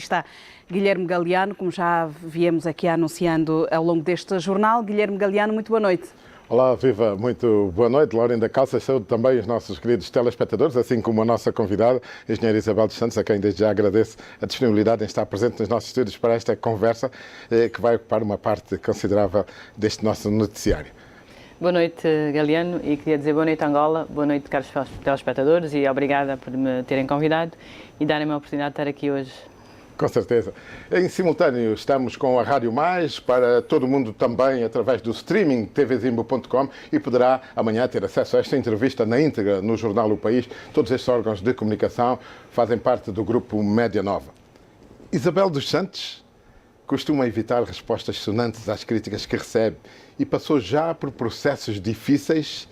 está Guilherme Galeano, como já viemos aqui anunciando ao longo deste jornal. Guilherme Galeano, muito boa noite. Olá, viva, muito boa noite. Laurinda Calças, saúde também os nossos queridos telespectadores, assim como a nossa convidada, a engenheira Isabel dos Santos, a quem desde já agradeço a disponibilidade em estar presente nos nossos estúdios para esta conversa, que vai ocupar uma parte considerável deste nosso noticiário. Boa noite, Galeano, e queria dizer boa noite, Angola, boa noite, caros telespectadores, e obrigada por me terem convidado e darem-me a oportunidade de estar aqui hoje. Com certeza. Em simultâneo estamos com a Rádio Mais, para todo o mundo também através do streaming tvzimbo.com, e poderá amanhã ter acesso a esta entrevista na íntegra no jornal O País. Todos estes órgãos de comunicação fazem parte do grupo Média Nova. Isabel dos Santos costuma evitar respostas sonantes às críticas que recebe e passou já por processos difíceis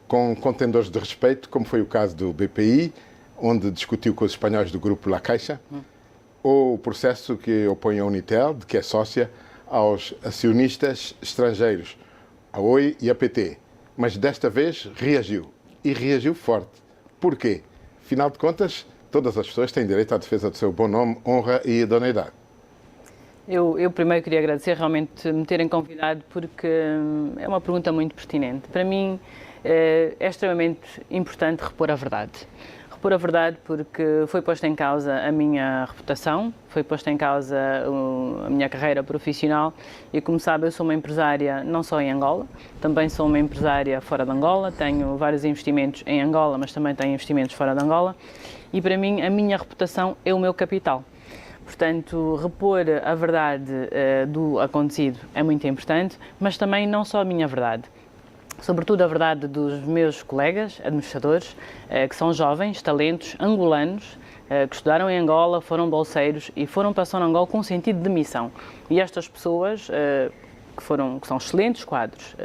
com contendores de respeito, como foi o caso do BPI, onde discutiu com os espanhóis do grupo La Caixa, ou o processo que opõe a Unitel, de que é sócia, aos acionistas estrangeiros, a Oi e a PT. Mas desta vez reagiu, e reagiu forte. Porquê? Afinal de contas, todas as pessoas têm direito à defesa do seu bom nome, honra e idoneidade. Eu primeiro queria agradecer realmente me terem convidado, porque é uma pergunta muito pertinente. Para mim é extremamente importante repor a verdade. Repor a verdade porque foi posta em causa a minha reputação, foi posta em causa a minha carreira profissional e, como sabe, eu sou uma empresária não só em Angola, também sou uma empresária fora de Angola, tenho vários investimentos em Angola, mas também tenho investimentos fora de Angola, e para mim a minha reputação é o meu capital. Portanto, repor a verdade do acontecido é muito importante, mas também não só a minha verdade. Sobretudo a verdade dos meus colegas, administradores, que são jovens, talentos, angolanos, que estudaram em Angola, foram bolseiros e foram para São Angola com um sentido de missão. E estas pessoas, que são excelentes quadros,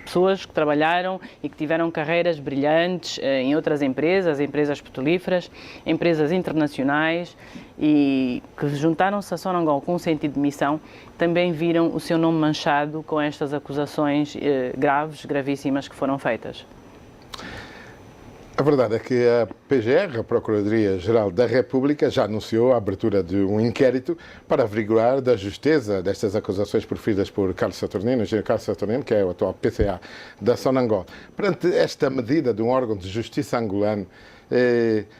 pessoas que trabalharam e que tiveram carreiras brilhantes em outras empresas petrolíferas, empresas internacionais, e que juntaram-se a São Angola com um sentido de missão, também viram o seu nome manchado com estas acusações gravíssimas que foram feitas. A verdade é que a PGR, a Procuradoria-Geral da República, já anunciou a abertura de um inquérito para averiguar da justeza destas acusações proferidas por Carlos Saturnino, o engenheiro Carlos Saturnino, que é o atual PCA da Sonangol. Perante esta medida de um órgão de justiça angolano,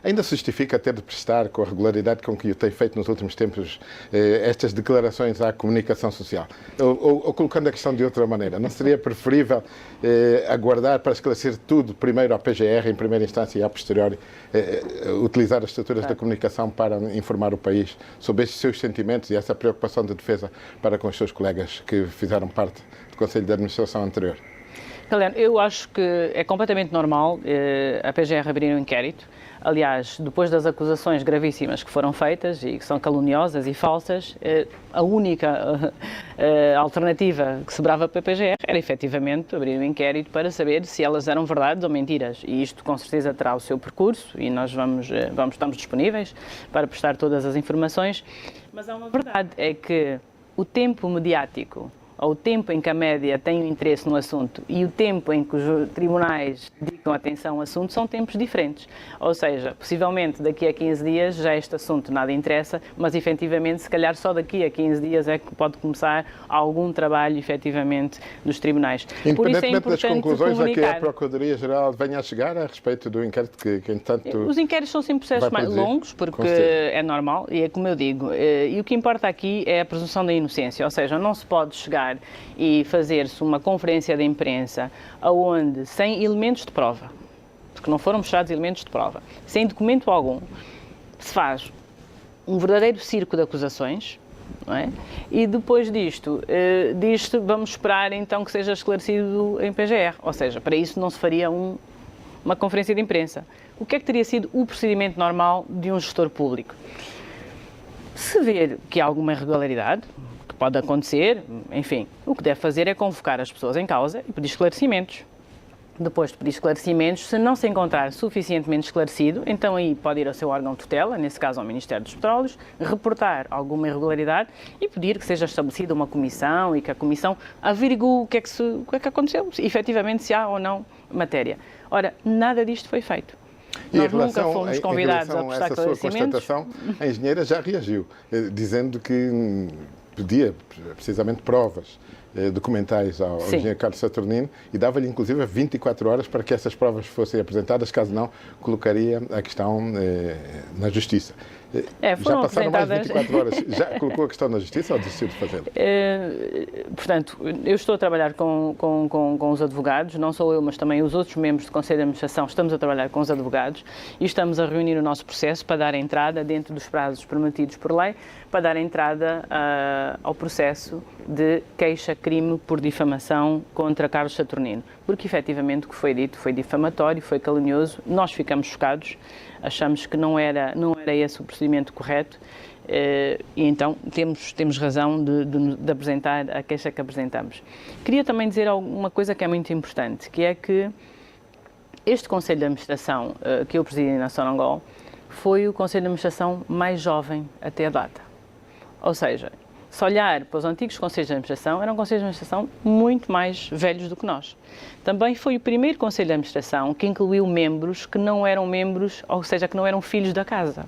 ainda se justifica ter de prestar, com a regularidade com que o tem feito nos últimos tempos, estas declarações à comunicação social? Ou colocando a questão de outra maneira, não seria preferível aguardar para esclarecer tudo primeiro à PGR, em primeira instância, e a posteriori utilizar as estruturas da comunicação para informar o país sobre estes seus sentimentos e essa preocupação de defesa para com os seus colegas que fizeram parte do Conselho de Administração anterior? Galeano, eu acho que é completamente normal a PGR abrir um inquérito. Aliás, depois das acusações gravíssimas que foram feitas e que são caluniosas e falsas, a única alternativa que sobrava para a PGR era efetivamente abrir um inquérito para saber se elas eram verdades ou mentiras. E isto com certeza terá o seu percurso e nós estamos disponíveis para prestar todas as informações. Mas há uma verdade, é que o tempo mediático, ou o tempo em que a média tem um interesse no assunto e o tempo em que os tribunais dedicam atenção ao assunto são tempos diferentes. Ou seja, possivelmente daqui a 15 dias já este assunto nada interessa, mas efetivamente se calhar só daqui a 15 dias é que pode começar algum trabalho efetivamente dos tribunais. Independentemente das conclusões a que a Procuradoria-Geral venha a chegar a respeito do inquérito que entanto... Os inquéritos são sempre processos mais longos, porque é normal, e é como eu digo, e o que importa aqui é a presunção da inocência, ou seja, não se pode chegar e fazer-se uma conferência de imprensa onde, sem elementos de prova, porque não foram mostrados elementos de prova, sem documento algum, se faz um verdadeiro circo de acusações, não é? E depois disto, vamos esperar então que seja esclarecido em PGR, ou seja, para isso não se faria uma conferência de imprensa. O que é que teria sido o procedimento normal de um gestor público? Se ver que há alguma irregularidade, que pode acontecer, enfim, o que deve fazer é convocar as pessoas em causa e pedir esclarecimentos. Depois de pedir esclarecimentos, se não se encontrar suficientemente esclarecido, então aí pode ir ao seu órgão de tutela, nesse caso ao Ministério dos Petróleos, reportar alguma irregularidade e pedir que seja estabelecida uma comissão e que a comissão averigue o que é que aconteceu, se efetivamente se há ou não matéria. Ora, nada disto foi feito. Nós nunca fomos convidados a prestar essa sua constatação, a engenheira já reagiu, dizendo que pedia precisamente provas documentais ao engenheiro Carlos Saturnino e dava-lhe inclusive 24 horas para que essas provas fossem apresentadas, caso não, colocaria a questão na Justiça. Já passaram mais de 24 horas. Já colocou a questão na Justiça ou desistiu de fazê-lo? Portanto, eu estou a trabalhar com os advogados, não só eu, mas também os outros membros do Conselho de Administração, estamos a trabalhar com os advogados e estamos a reunir o nosso processo para dar entrada, dentro dos prazos permitidos por lei, para dar entrada ao processo de queixa-crime por difamação contra Carlos Saturnino. Porque, efetivamente, o que foi dito foi difamatório, foi calunioso, nós ficamos chocados, achamos que não era esse o procedimento correto e então temos razão de apresentar a queixa que apresentamos. Queria também dizer uma coisa que é muito importante, que é que este Conselho de Administração que eu presidi na Sonangol foi o Conselho de Administração mais jovem até a data. Ou seja, se olhar para os antigos Conselhos de Administração, eram Conselhos de Administração muito mais velhos do que nós. Também foi o primeiro Conselho de Administração que incluiu membros que não eram membros, ou seja, que não eram filhos da casa,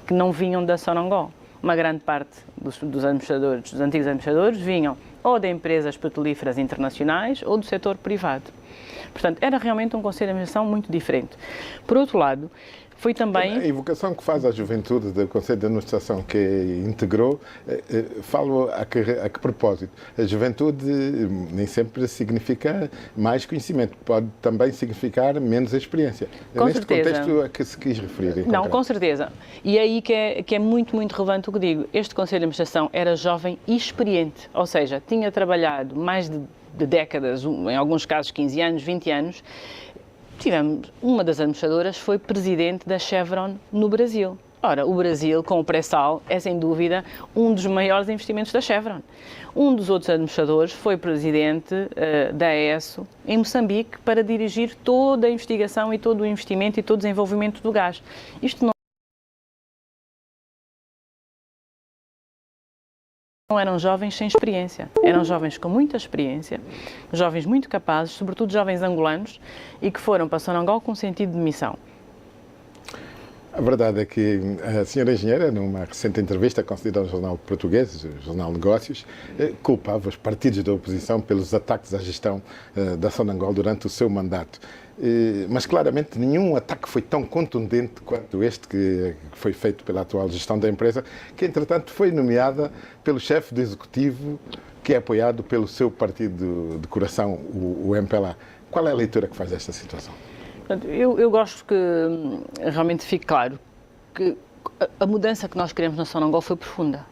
que não vinham da Sonangol. Uma grande parte dos administradores, dos antigos administradores, vinham ou de empresas petrolíferas internacionais ou do setor privado. Portanto, era realmente um Conselho de Administração muito diferente. Por outro lado, foi também... A evocação que faz à juventude do Conselho de Administração que integrou, falo a que propósito? A juventude nem sempre significa mais conhecimento, pode também significar menos experiência. Com Neste certeza. Contexto a que se quis referir? Não, com certeza. E é aí que é muito, muito relevante o que digo. Este Conselho de Administração era jovem e experiente, ou seja, tinha trabalhado mais de décadas, em alguns casos 15 anos, 20 anos. Tivemos, uma das administradoras foi presidente da Chevron no Brasil. Ora, o Brasil, com o pré-sal, é sem dúvida um dos maiores investimentos da Chevron. Um dos outros administradores foi presidente da ESSO em Moçambique para dirigir toda a investigação e todo o investimento e todo o desenvolvimento do gás. Isto não eram jovens sem experiência, eram jovens com muita experiência, jovens muito capazes, sobretudo jovens angolanos, e que foram para Sonangol com sentido de missão. A verdade é que a senhora engenheira, numa recente entrevista concedida ao jornal português, o Jornal Negócios, culpava os partidos da oposição pelos ataques à gestão da Sonangol durante o seu mandato. Mas claramente nenhum ataque foi tão contundente quanto este que foi feito pela atual gestão da empresa, que entretanto foi nomeada pelo chefe do executivo, que é apoiado pelo seu partido de coração, o MPLA. Qual é a leitura que faz desta situação? Eu gosto que realmente fique claro que a mudança que nós queremos na Sonangol foi profunda.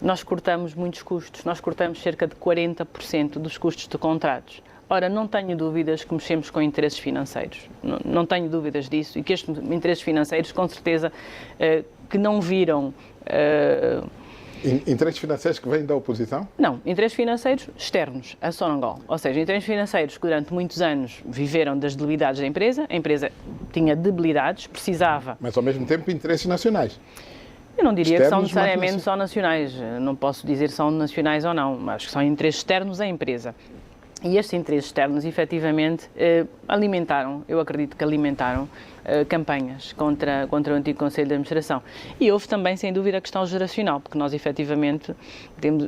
Nós cortamos muitos custos, nós cortamos cerca de 40% dos custos de contratos. Ora, não tenho dúvidas que mexemos com interesses financeiros, não tenho dúvidas disso, e que estes interesses financeiros, com certeza, que não viram... Interesses financeiros que vêm da oposição? Não, interesses financeiros externos a Sonangol. Ou seja, interesses financeiros que durante muitos anos viveram das debilidades da empresa, a empresa tinha debilidades, precisava... Mas ao mesmo tempo interesses nacionais. Eu não diria que são Externos, necessariamente só nacionais, não posso dizer se são nacionais ou não, mas que são interesses externos à empresa. E estes interesses externos, efetivamente, alimentaram, eu acredito que alimentaram, campanhas contra o antigo Conselho de Administração. E houve também, sem dúvida, a questão geracional, porque nós, efetivamente,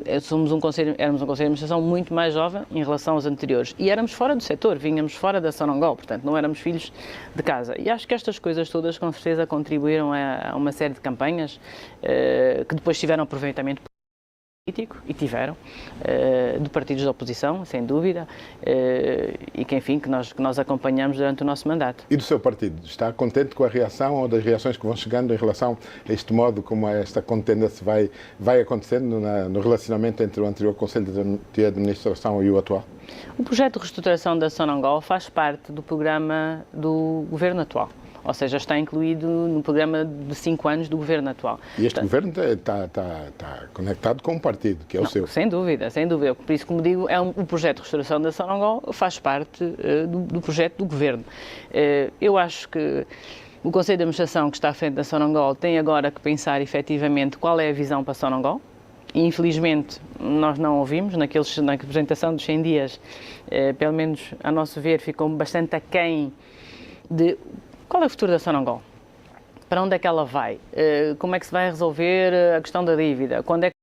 éramos um Conselho de Administração muito mais jovem em relação aos anteriores. E éramos fora do setor, vínhamos fora da Sonangol, portanto, não éramos filhos de casa. E acho que estas coisas todas, com certeza, contribuíram a uma série de campanhas que depois tiveram aproveitamento político, e tiveram, de partidos da oposição, sem dúvida, e que, enfim, que nós acompanhamos durante o nosso mandato. E do seu partido? Está contente com a reação ou das reações que vão chegando em relação a este modo como esta contenda se vai acontecendo no relacionamento entre o anterior Conselho de Administração e o atual? O projeto de reestruturação da Sonangol faz parte do programa do governo atual. Ou seja, está incluído no programa de 5 anos do governo atual. E este governo está conectado com um partido, que é o seu. Sem dúvida, sem dúvida. Por isso, como digo, o projeto de restauração da Sonangol faz parte do projeto do governo. Eu acho que o Conselho de Administração que está à frente da Sonangol tem agora que pensar efetivamente qual é a visão para a Sonangol. E, infelizmente, nós não ouvimos, na apresentação dos 100 dias, pelo menos a nosso ver, ficou bastante aquém de qual é o futuro da Sonangol? Para onde é que ela vai? Como é que se vai resolver a questão da dívida? Quando é que